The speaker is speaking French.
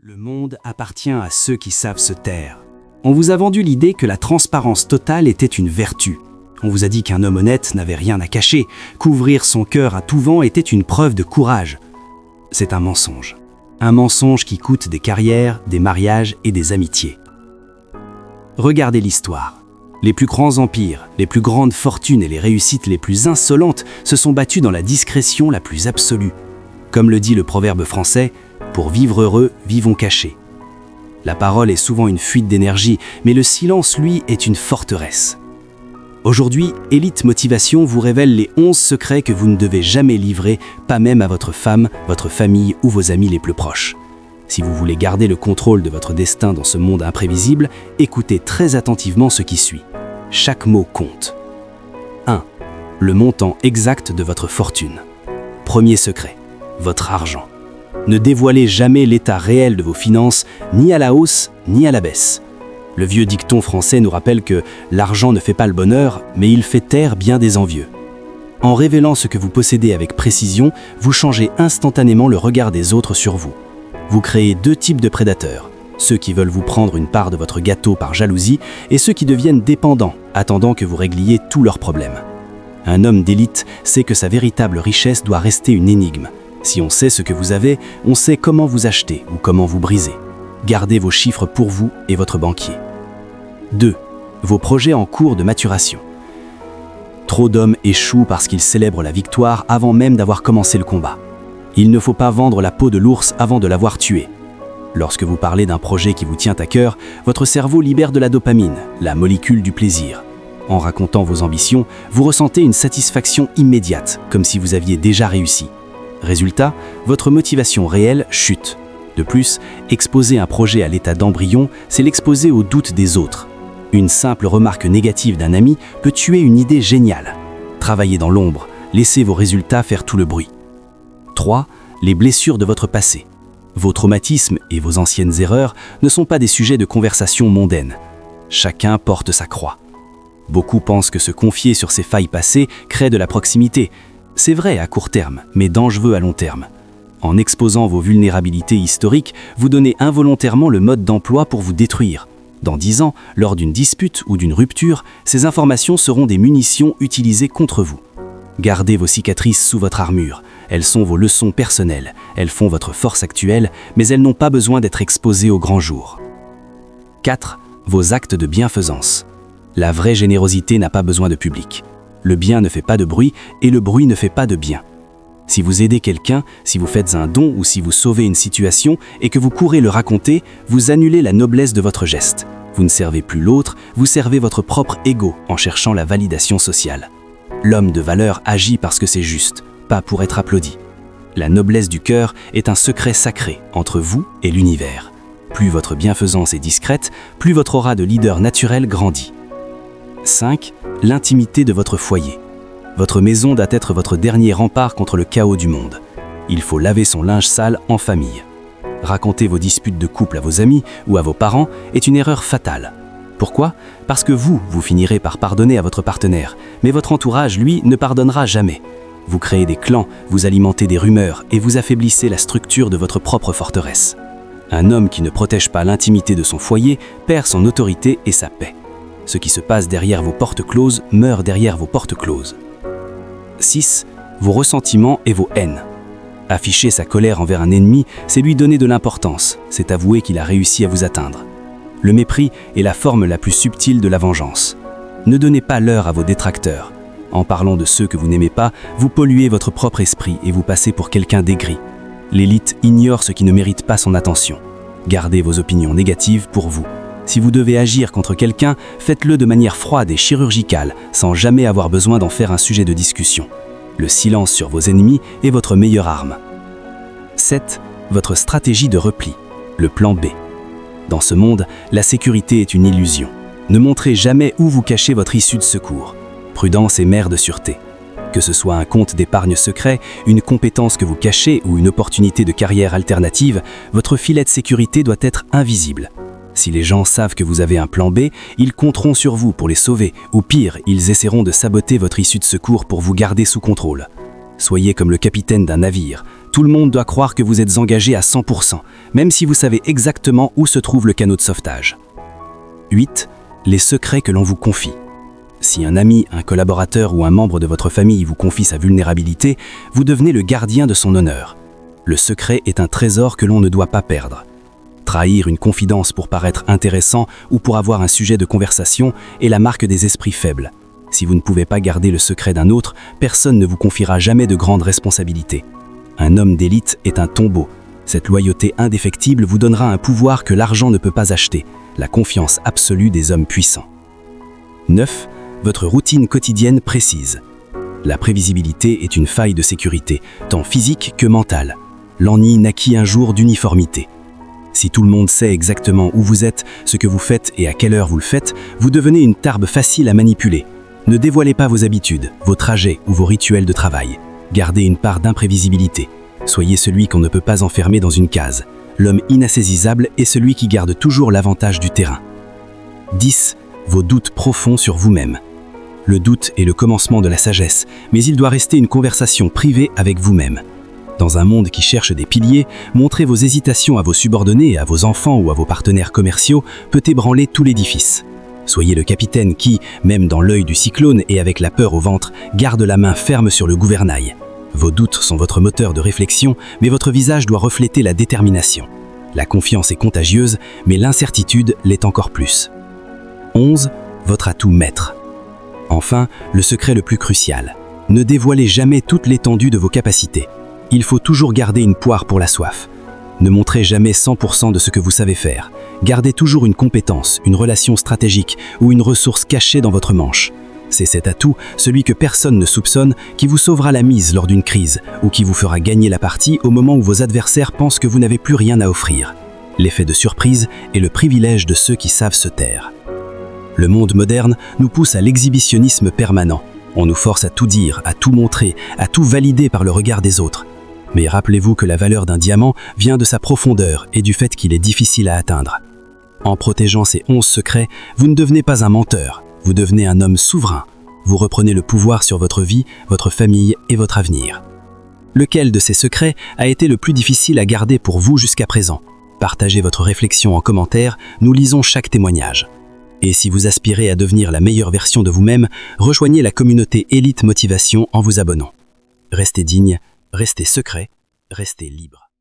Le monde appartient à ceux qui savent se taire. On vous a vendu l'idée que la transparence totale était une vertu. On vous a dit qu'un homme honnête n'avait rien à cacher, qu'ouvrir son cœur à tout vent était une preuve de courage. C'est un mensonge. Un mensonge qui coûte des carrières, des mariages et des amitiés. Regardez l'histoire. Les plus grands empires, les plus grandes fortunes et les réussites les plus insolentes se sont battus dans la discrétion la plus absolue. Comme le dit le proverbe français, « Pour vivre heureux, vivons cachés ». La parole est souvent une fuite d'énergie, mais le silence, lui, est une forteresse. Aujourd'hui, Elite Motivation vous révèle les 11 secrets que vous ne devez jamais livrer, pas même à votre femme, votre famille ou vos amis les plus proches. Si vous voulez garder le contrôle de votre destin dans ce monde imprévisible, écoutez très attentivement ce qui suit. Chaque mot compte. 1. Le montant exact de votre fortune. Premier secret, votre argent. Ne dévoilez jamais l'état réel de vos finances, ni à la hausse, ni à la baisse. Le vieux dicton français nous rappelle que l'argent ne fait pas le bonheur, mais il fait taire bien des envieux. En révélant ce que vous possédez avec précision, vous changez instantanément le regard des autres sur vous. Vous créez deux types de prédateurs, ceux qui veulent vous prendre une part de votre gâteau par jalousie et ceux qui deviennent dépendants, attendant que vous régliez tous leurs problèmes. Un homme d'élite sait que sa véritable richesse doit rester une énigme. Si on sait ce que vous avez, on sait comment vous acheter ou comment vous briser. Gardez vos chiffres pour vous et votre banquier. 2. Vos projets en cours de maturation. Trop d'hommes échouent parce qu'ils célèbrent la victoire avant même d'avoir commencé le combat. Il ne faut pas vendre la peau de l'ours avant de l'avoir tué. Lorsque vous parlez d'un projet qui vous tient à cœur, votre cerveau libère de la dopamine, la molécule du plaisir. En racontant vos ambitions, vous ressentez une satisfaction immédiate, comme si vous aviez déjà réussi. Résultat, votre motivation réelle chute. De plus, exposer un projet à l'état d'embryon, c'est l'exposer aux doutes des autres. Une simple remarque négative d'un ami peut tuer une idée géniale. Travaillez dans l'ombre, laissez vos résultats faire tout le bruit. 3. Les blessures de votre passé. Vos traumatismes et vos anciennes erreurs ne sont pas des sujets de conversation mondaine. Chacun porte sa croix. Beaucoup pensent que se confier sur ses failles passées crée de la proximité. C'est vrai à court terme, mais dangereux à long terme. En exposant vos vulnérabilités historiques, vous donnez involontairement le mode d'emploi pour vous détruire. Dans 10 ans, lors d'une dispute ou d'une rupture, ces informations seront des munitions utilisées contre vous. Gardez vos cicatrices sous votre armure. Elles sont vos leçons personnelles. Elles font votre force actuelle, mais elles n'ont pas besoin d'être exposées au grand jour. 4. Vos actes de bienfaisance. La vraie générosité n'a pas besoin de public. Le bien ne fait pas de bruit et le bruit ne fait pas de bien. Si vous aidez quelqu'un, si vous faites un don ou si vous sauvez une situation et que vous courez le raconter, vous annulez la noblesse de votre geste. Vous ne servez plus l'autre, vous servez votre propre ego en cherchant la validation sociale. L'homme de valeur agit parce que c'est juste, pas pour être applaudi. La noblesse du cœur est un secret sacré entre vous et l'univers. Plus votre bienfaisance est discrète, plus votre aura de leader naturel grandit. 5. L'intimité de votre foyer. Votre maison doit être votre dernier rempart contre le chaos du monde. Il faut laver son linge sale en famille. Raconter vos disputes de couple à vos amis ou à vos parents est une erreur fatale. Pourquoi ? Parce que vous finirez par pardonner à votre partenaire, mais votre entourage, lui, ne pardonnera jamais. Vous créez des clans, vous alimentez des rumeurs et vous affaiblissez la structure de votre propre forteresse. Un homme qui ne protège pas l'intimité de son foyer perd son autorité et sa paix. Ce qui se passe derrière vos portes closes meurt derrière vos portes closes. 6. Vos ressentiments et vos haines. Afficher sa colère envers un ennemi, c'est lui donner de l'importance, c'est avouer qu'il a réussi à vous atteindre. Le mépris est la forme la plus subtile de la vengeance. Ne donnez pas l'heure à vos détracteurs. En parlant de ceux que vous n'aimez pas, vous polluez votre propre esprit et vous passez pour quelqu'un d'aigri. L'élite ignore ce qui ne mérite pas son attention. Gardez vos opinions négatives pour vous. Si vous devez agir contre quelqu'un, faites-le de manière froide et chirurgicale, sans jamais avoir besoin d'en faire un sujet de discussion. Le silence sur vos ennemis est votre meilleure arme. 7. Votre stratégie de repli, le plan B. Dans ce monde, la sécurité est une illusion. Ne montrez jamais où vous cachez votre issue de secours. Prudence est mère de sûreté. Que ce soit un compte d'épargne secret, une compétence que vous cachez ou une opportunité de carrière alternative, votre filet de sécurité doit être invisible. Si les gens savent que vous avez un plan B, ils compteront sur vous pour les sauver, ou pire, ils essaieront de saboter votre issue de secours pour vous garder sous contrôle. Soyez comme le capitaine d'un navire, Tout le monde doit croire que vous êtes engagé à 100%, même si vous savez exactement où se trouve le canot de sauvetage. 8. Les secrets que l'on vous confie. Si un ami, un collaborateur ou un membre de votre famille vous confie sa vulnérabilité, vous devenez le gardien de son honneur. Le secret est un trésor que l'on ne doit pas perdre. Trahir une confidence pour paraître intéressant ou pour avoir un sujet de conversation est la marque des esprits faibles. Si vous ne pouvez pas garder le secret d'un autre, personne ne vous confiera jamais de grandes responsabilités. Un homme d'élite est un tombeau. Cette loyauté indéfectible vous donnera un pouvoir que l'argent ne peut pas acheter, la confiance absolue des hommes puissants. 9. Votre routine quotidienne précise. La prévisibilité est une faille de sécurité, tant physique que mentale. L'ennui naquit un jour d'uniformité. Si tout le monde sait exactement où vous êtes, ce que vous faites et à quelle heure vous le faites, vous devenez une tarbes facile à manipuler. Ne dévoilez pas vos habitudes, vos trajets ou vos rituels de travail. Gardez une part d'imprévisibilité. Soyez celui qu'on ne peut pas enfermer dans une case. L'homme inassaisissable est celui qui garde toujours l'avantage du terrain. 10. Vos doutes profonds sur vous-même. Le doute est le commencement de la sagesse, mais il doit rester une conversation privée avec vous-même. Dans un monde qui cherche des piliers, montrer vos hésitations à vos subordonnés, à vos enfants ou à vos partenaires commerciaux peut ébranler tout l'édifice. Soyez le capitaine qui, même dans l'œil du cyclone et avec la peur au ventre, garde la main ferme sur le gouvernail. Vos doutes sont votre moteur de réflexion, mais votre visage doit refléter la détermination. La confiance est contagieuse, mais l'incertitude l'est encore plus. 11. Votre atout maître. Enfin, le secret le plus crucial. Ne dévoilez jamais toute l'étendue de vos capacités. Il faut toujours garder une poire pour la soif. Ne montrez jamais 100% de ce que vous savez faire. Gardez toujours une compétence, une relation stratégique ou une ressource cachée dans votre manche. C'est cet atout, celui que personne ne soupçonne, qui vous sauvera la mise lors d'une crise ou qui vous fera gagner la partie au moment où vos adversaires pensent que vous n'avez plus rien à offrir. L'effet de surprise est le privilège de ceux qui savent se taire. Le monde moderne nous pousse à l'exhibitionnisme permanent. On nous force à tout dire, à tout montrer, à tout valider par le regard des autres. Mais rappelez-vous que la valeur d'un diamant vient de sa profondeur et du fait qu'il est difficile à atteindre. En protégeant ces 11 secrets, vous ne devenez pas un menteur, vous devenez un homme souverain. Vous reprenez le pouvoir sur votre vie, votre famille et votre avenir. Lequel de ces secrets a été le plus difficile à garder pour vous jusqu'à présent? Partagez votre réflexion en commentaire, nous lisons chaque témoignage. Et si vous aspirez à devenir la meilleure version de vous-même, rejoignez la communauté Élite Motivation en vous abonnant. Restez digne, restez secret, restez libre.